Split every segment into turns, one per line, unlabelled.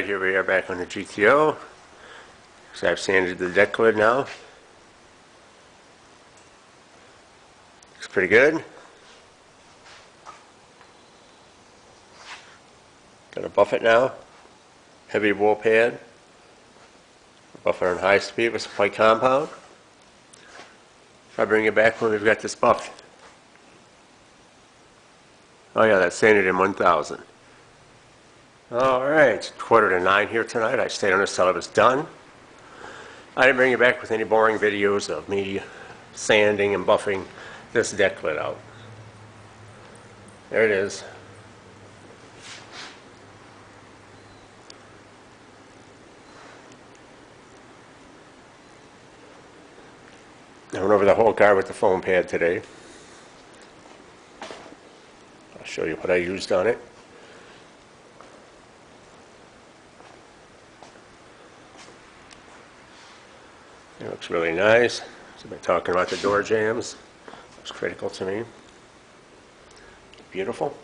Alright, here we are back on the GTO. So I've sanded the deck lid now. Looks pretty good. Got to buff it now. Heavy wool pad. Buff it on high speed with some white compound. I'll bring it back when we've got this buffed. Oh yeah, that's sanded in 1000. Alright, it's 8:45 here tonight. I stayed on this till it was done. I didn't bring you back with any boring videos of me sanding and buffing this deck lid out. There it is. I went over the whole car with the foam pad today. I'll show you what I used on it. It looks really nice. So I've been talking about the door jambs. It's critical to me. Beautiful.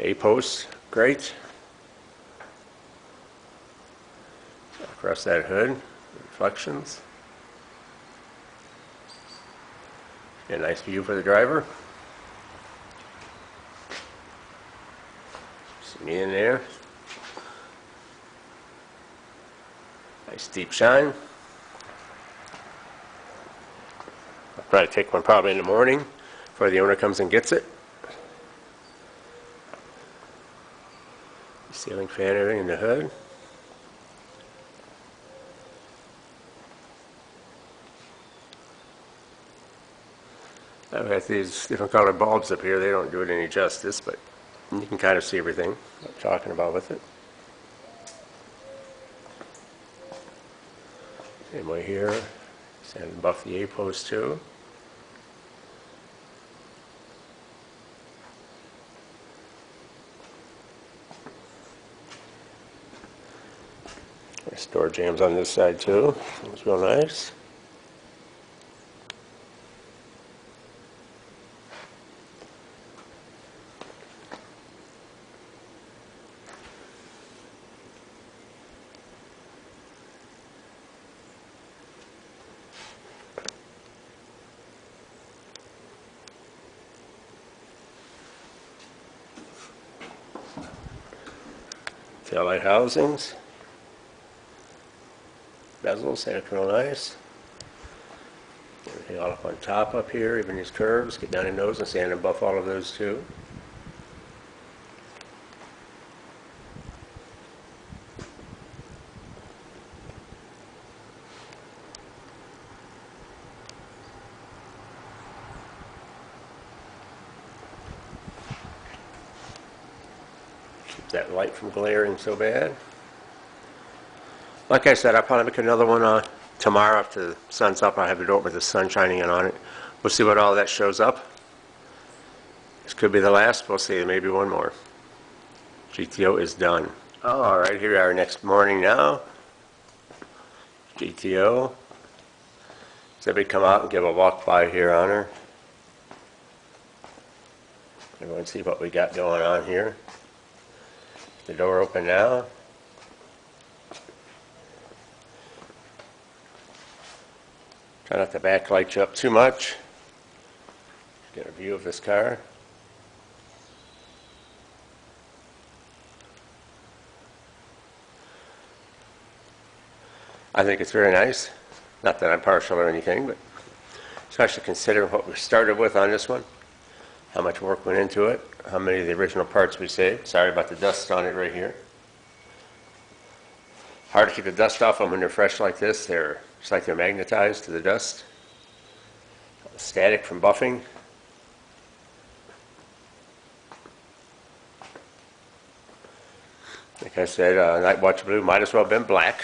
A-post, great. Across that hood, reflections. A nice view for the driver. See me in there. Nice deep shine. I'll probably take one probably in the morning before the owner comes and gets it. Ceiling fan area in the hood. I've got these different colored bulbs up here. They don't do it any justice, but you can kind of see everything I'm talking about with it. Same way here. Sand and buff the A-post too. There's door jambs on this side too. Looks real nice. Taillight housings. Bezels, they look real nice. Everything all up on top up here, even these curves. Get down in those and sand and buff all of those too. Keep that light from glaring so bad. Like I said, I'll probably make another one tomorrow after the sun's up. I'll have the door with the sun shining in on it. We'll see what all that shows up. This could be the last. We'll see. Maybe one more. GTO is done. All right, here we are next morning now. GTO. So we come out and give a walk by here on her. Everyone see what we got going on here. The door open now. Try not to backlight you up too much. Get a view of this car. I think it's very nice. Not that I'm partial or anything, but especially considering what we started with on this one. How much work went into it. How many of the original parts we saved. Sorry about the dust on it right here. Hard to keep the dust off them when they're fresh like this. It's like they're magnetized to the dust. Static from buffing. Like I said, Night Watch Blue might as well have been black.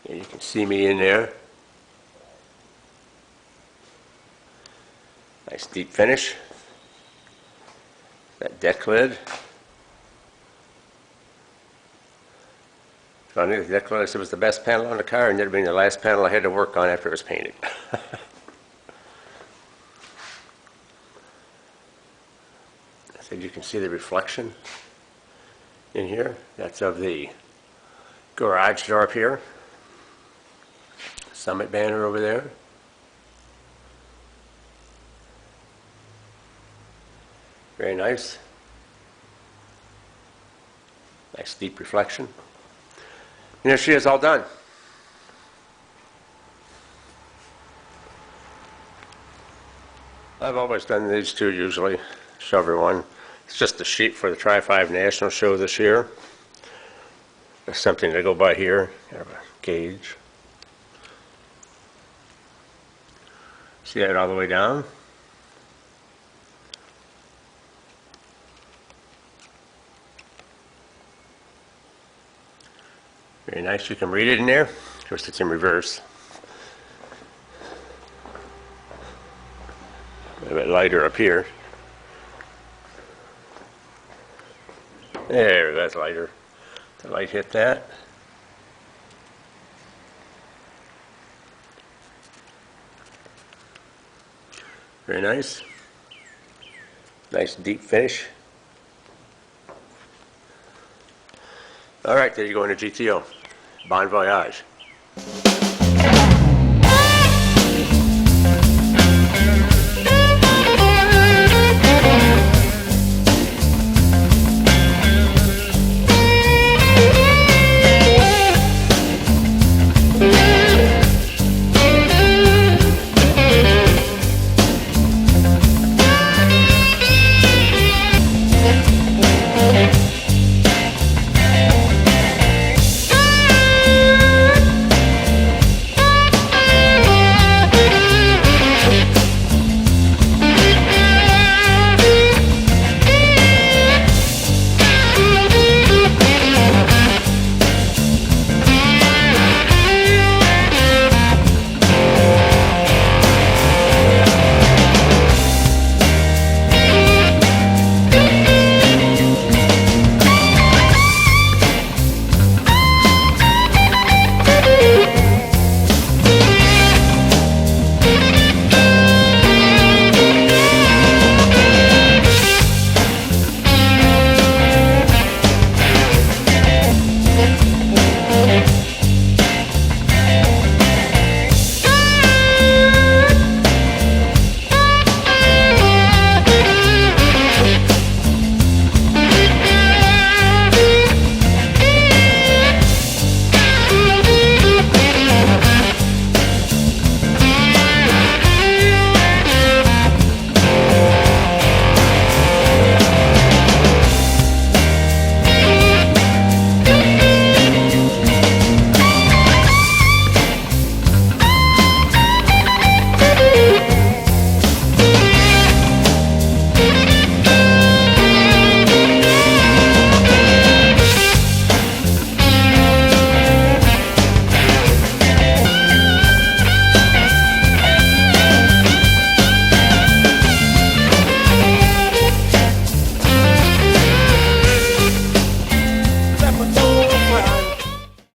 And you can see me in there. Nice deep finish. That deck lid. Funny, Nicholas, it was the best panel on the car, and it'd been the last panel I had to work on after it was painted. I said you can see the reflection in here. That's of the garage door up here. Summit banner over there. Very nice. Nice deep reflection. And there she is, all done. I've always done these two usually, show everyone. It's just a sheet for the Tri-5 National Show this year. There's something to go by here, kind of a gauge. See that all the way down? Very nice, you can read it in there. Of course it's in reverse. A bit lighter up here. There, that's lighter. The light hit that. Very nice. Nice deep finish. All right, there you go in a GTO. Bon voyage.